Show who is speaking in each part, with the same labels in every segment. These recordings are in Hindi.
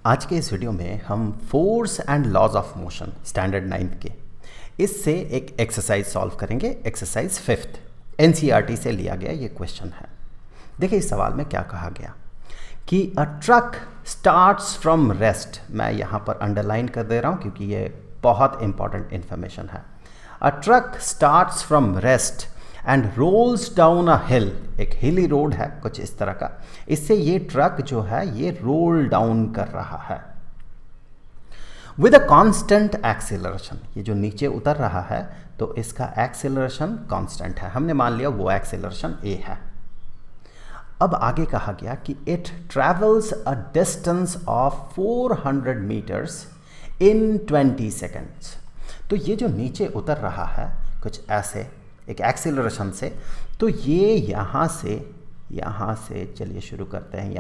Speaker 1: आज के इस वीडियो में हम force and laws of motion standard 9th के इससे एक एक्सरसाइज सॉल्व करेंगे। एक्सरसाइज 5th एनसीईआरटी से लिया गया ये क्वेश्चन है। देखिए इस सवाल में क्या कहा गया कि अ ट्रक स्टार्ट्स फ्रॉम रेस्ट। मैं यहाँ पर अंडरलाइन कर दे रहा हूँ क्योंकि ये बहुत इंपॉर्टेंट इन्फॉर्मेशन है। A truck starts from rest and rolls down a hill. एक हिली रोड है कुछ इस तरह का, इससे ये ट्रक जो है ये रोल डाउन कर रहा है विद अ कांस्टेंट एक्सेलरेशन। ये जो नीचे उतर रहा है तो इसका एक्सेलरेशन कांस्टेंट है, हमने मान लिया वो एक्सेलरेशन ए है। अब आगे कहा गया कि it travels a distance of 400 metres in 20 seconds. तो ये जो नीचे उतर रहा है कुछ ऐसे एक एक्सेलरेशन से, तो ये यहाँ से चलिए शुरू करते हैं।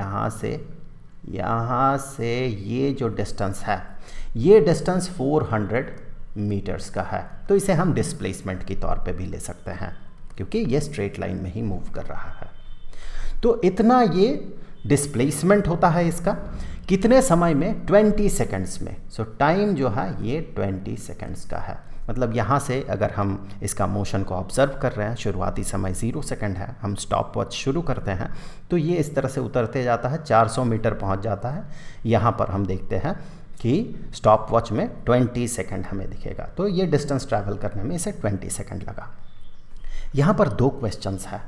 Speaker 1: यहाँ से ये जो डिस्टेंस है ये डिस्टेंस 400 मीटर्स का है। तो इसे हम डिस्प्लेसमेंट के तौर पे भी ले सकते हैं क्योंकि ये स्ट्रेट लाइन में ही मूव कर रहा है। तो इतना ये डिस्प्लेसमेंट होता है इसका कितने समय में? 20 सेकेंड्स में। सो टाइम जो है ये 20 सेकेंड्स का है। मतलब यहाँ से अगर हम इसका मोशन को ऑब्जर्व कर रहे हैं, शुरुआती समय 0 सेकेंड है, हम स्टॉप वॉच शुरू करते हैं तो ये इस तरह से उतरते जाता है, 400 मीटर पहुँच जाता है। यहाँ पर हम देखते हैं कि स्टॉप वॉच में 20 सेकेंड हमें दिखेगा। तो ये डिस्टेंस ट्रैवल करने में इसे 20 सेकेंड लगा। यहाँ पर 2 क्वेश्चंस है।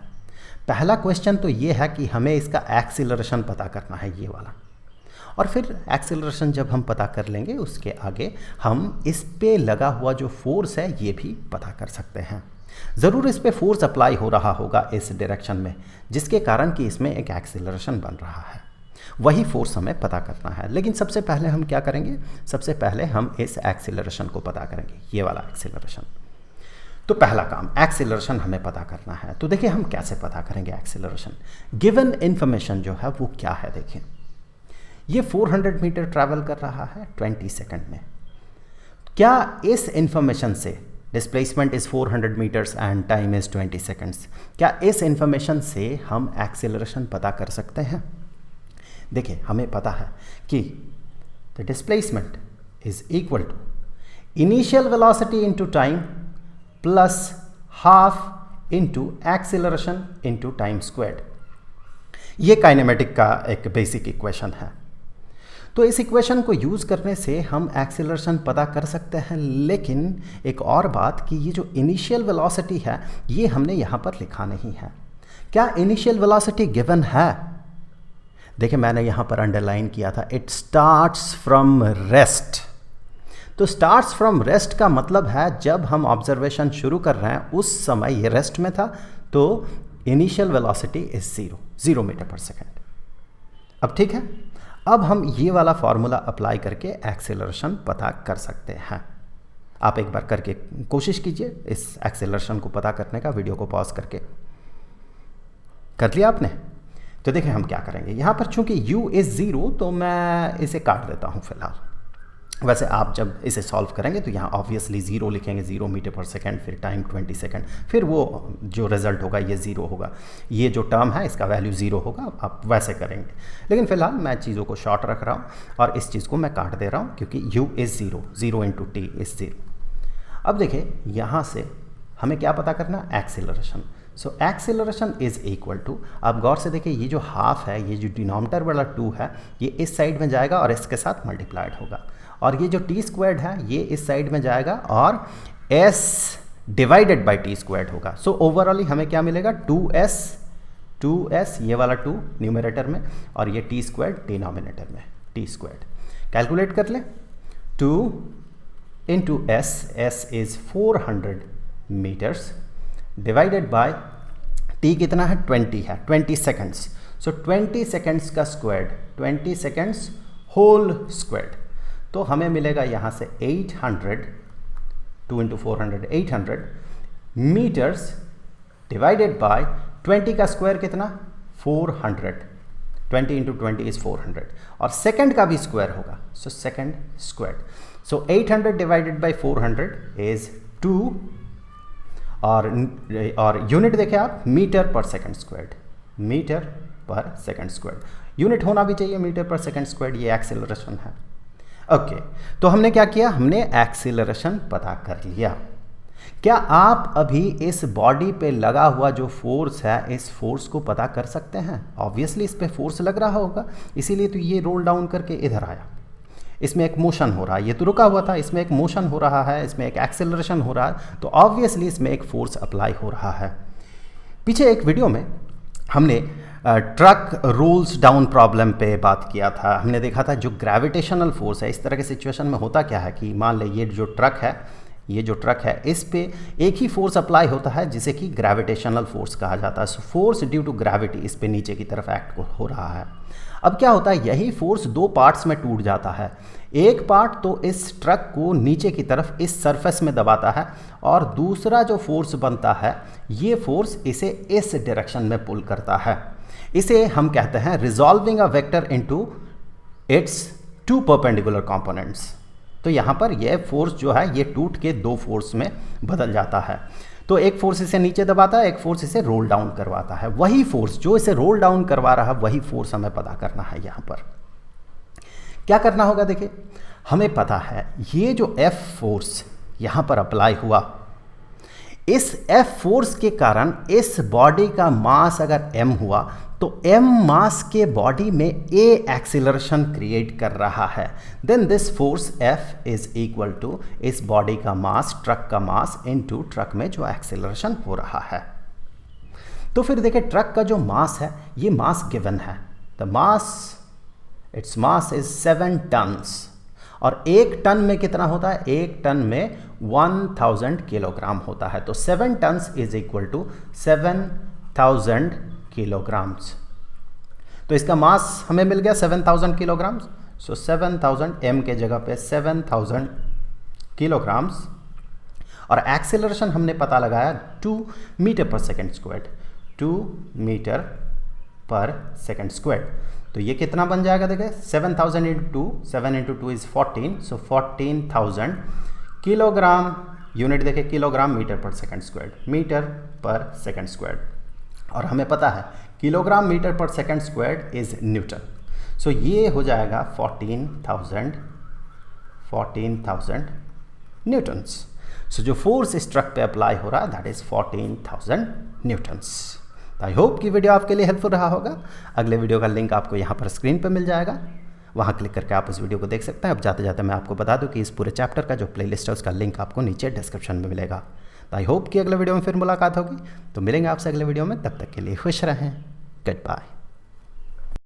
Speaker 1: पहला क्वेश्चन तो ये है कि हमें इसका एक्सीलरेशन पता करना है, ये वाला, और फिर एक्सेलरेशन जब हम पता कर लेंगे उसके आगे हम इस पे लगा हुआ जो फोर्स है ये भी पता कर सकते हैं। ज़रूर इस पे फोर्स अप्लाई हो रहा होगा इस डायरेक्शन में, जिसके कारण कि इसमें एक एक्सेलरेशन बन रहा है। वही फोर्स हमें पता करना है। लेकिन सबसे पहले हम क्या करेंगे? सबसे पहले हम इस एक्सेलरेशन को पता करेंगे, ये वाला एक्सेलरेशन। तो पहला काम एक्सेलरेशन हमें पता करना है। तो देखिए हम कैसे पता करेंगे एक्सेलरेशन। गिवन इन्फॉर्मेशन जो है वो क्या है? देखिए ये 400 मीटर ट्रैवल कर रहा है 20 सेकंड में। क्या इस इंफॉर्मेशन से displacement is 400 metres and time is 20 seconds, क्या इस इंफॉर्मेशन से हम एक्सेलरेशन पता कर सकते हैं? देखिए हमें पता है कि the displacement is equal to initial velocity into time plus half into acceleration into time squared. ये काइनेमेटिक का एक बेसिक इक्वेशन है। तो इस इक्वेशन को यूज़ करने से हम एक्सेलरेशन पता कर सकते हैं। लेकिन एक और बात कि ये जो इनिशियल वेलोसिटी है ये हमने यहाँ पर लिखा नहीं है। क्या इनिशियल वेलोसिटी गिवन है? देखिए मैंने यहाँ पर अंडरलाइन किया था, इट स्टार्ट्स फ्रॉम रेस्ट। तो स्टार्ट्स फ्रॉम रेस्ट का मतलब है जब हम ऑब्जर्वेशन शुरू कर रहे हैं उस समय ये रेस्ट में था, तो इनिशियल वेलोसिटी इज 0 मीटर पर सेकेंड। अब ठीक है, अब हम ये वाला फॉर्मूला अप्लाई करके एक्सेलरेशन पता कर सकते हैं। आप एक बार करके कोशिश कीजिए इस एक्सेलरेशन को पता करने का, वीडियो को पॉज करके। कर लिया आपने? तो देखें हम क्या करेंगे। यहाँ पर चूंकि u इज 0 तो मैं इसे काट देता हूँ फिलहाल। वैसे आप जब इसे सॉल्व करेंगे तो यहाँ ऑब्वियसली 0 लिखेंगे, 0 मीटर पर सेकेंड, फिर टाइम 20 सेकेंड, फिर वो जो रिजल्ट होगा ये 0 होगा। ये जो टर्म है इसका वैल्यू 0 होगा। आप वैसे करेंगे, लेकिन फिलहाल मैं चीज़ों को शॉर्ट रख रहा हूँ और इस चीज़ को मैं काट दे रहा हूँ क्योंकि u is 0 into T is 0। अब देखिए यहाँ से हमें क्या पता करना? Acceleration. So acceleration is equal to, आप गौर से देखिए ये जो हाफ है, ये जो डिनोमिनेटर वाला 2 है ये इस साइड में जाएगा और इसके साथ मल्टीप्लाइड होगा, और ये जो टी स्क्वायर्ड है ये इस साइड में जाएगा और s divided by T squared होगा। सो ओवरऑली हमें क्या मिलेगा? 2s ये वाला 2 न्यूमरेटर में और ये टी स्क्वायर्ड डिनोमिनेटर में, टी स्क्वायर्ड। कैलकुलेट कर लें, 2 into s is 400 metres divided by t कितना है? 20 है, 20 सेकेंड्स। सो 20 सेकेंड्स का स्क्वायर्ड, 20 सेकेंड्स होल स्क्वायर्ड। तो हमें मिलेगा यहाँ से 800, 2 इंटू 400 800 मीटर्स डिवाइडेड बाय 20 का स्क्वायर कितना? 400। 20 इंटू 20 इज 400 और सेकेंड का भी स्क्वायर होगा, so second square. So 800 divided by 400 is 2 और यूनिट देखें आप मीटर पर सेकेंड स्क्वायर्ड, मीटर पर सेकेंड स्क्वायर्ड। यूनिट होना भी चाहिए मीटर पर सेकंड स्क्वायर, ये एक्सेलरेशन है। ओके, तो हमने क्या किया, हमने एक्सेलरेशन पता कर लिया। क्या आप अभी इस बॉडी पे लगा हुआ जो फोर्स है, इस फोर्स को पता कर सकते हैं? ऑब्वियसली इस पे फोर्स लग रहा होगा, इसीलिए तो ये रोल डाउन करके इधर आया। इसमें एक मोशन हो रहा है, ये तो रुका हुआ था, इसमें एक मोशन हो रहा है, इसमें एक एक्सेलरेशन हो रहा है, तो ऑब्वियसली इसमें एक फोर्स अप्लाई हो रहा है। पीछे एक वीडियो में हमने ट्रक रोल्स डाउन प्रॉब्लम पे बात किया था। हमने देखा था जो ग्रेविटेशनल फोर्स है, इस तरह के सिचुएशन में होता क्या है कि मान लें ये जो ट्रक है, ये जो ट्रक है, इस पे एक ही फोर्स अप्लाई होता है जिसे कि ग्रेविटेशनल फोर्स कहा जाता है। So force due to gravity इस पे नीचे की तरफ एक्ट हो रहा है। अब क्या होता है, यही फोर्स दो पार्ट्स में टूट जाता है। एक पार्ट तो इस ट्रक को नीचे की तरफ इस सरफेस में दबाता है, और दूसरा जो फोर्स बनता है, ये फोर्स इसे इस डायरेक्शन में पुल करता है। इसे हम कहते हैं resolving a vector into its two perpendicular components. तो यहाँ पर यह फोर्स जो है ये टूट के दो फोर्स में बदल जाता है। तो एक फोर्स इसे नीचे दबाता है, एक फोर्स इसे रोल डाउन करवाता है। वही फोर्स जो इसे रोल डाउन करवा रहा है, वही फोर्स हमें पता करना है। यहाँ पर क्या करना होगा, देखिए हमें पता है ये जो F फोर्स यहाँ पर अप्लाई हुआ, इस F फोर्स के कारण इस बॉडी का मास अगर m हुआ, तो m मास के बॉडी में a एक्सीलरेशन क्रिएट कर रहा है। Then this force F is equal to इस बॉडी का मास, ट्रक का मास, इनटू ट्रक में जो एक्सीलरेशन हो रहा है। तो फिर देखिए ट्रक का जो मास है, ये मास गिवन है। The mass, its mass is 7 tons, और एक टन में कितना होता है, एक टन में 1000 किलोग्राम होता है। तो 7 tons is equal to 7000 kilograms. तो इसका मास हमें मिल गया 7000 किलोग्राम्स। सो 7000 m के जगह पे 7000 किलोग्राम्स, और एक्सेलरेशन हमने पता लगाया 2 मीटर पर सेकेंड स्क्वायर, 2 मीटर पर सेकेंड स्क्वायर। तो ये कितना बन जाएगा, देखिए 7000 into 7 into 2 is 14, so 14000 kilogram. Unit देखिए किलोग्राम मीटर पर सेकंड स्क्वायर, मीटर पर सेकंड स्क्वायर, और हमें पता है किलोग्राम मीटर पर सेकंड स्क्वायर इज न्यूटन। सो ये हो जाएगा 14000 न्यूटन्स। सो जो फोर्स इस ट्रक पे अप्लाई हो रहा है, that is 14000 Newton's. I hope कि वीडियो आपके लिए हेल्पफुल रहा होगा। अगले वीडियो का लिंक आपको यहाँ पर स्क्रीन पर मिल जाएगा, वहाँ क्लिक करके आप उस वीडियो को देख सकते हैं। अब जाते जाते मैं आपको बता दूं कि इस पूरे चैप्टर का जो प्लेलिस्ट है उसका लिंक आपको नीचे डिस्क्रिप्शन में मिलेगा। तो आई होप कि अगले वीडियो में फिर मुलाकात होगी। तो मिलेंगे आपसे अगले वीडियो में, तब तक के लिए खुश रहें। Good bye.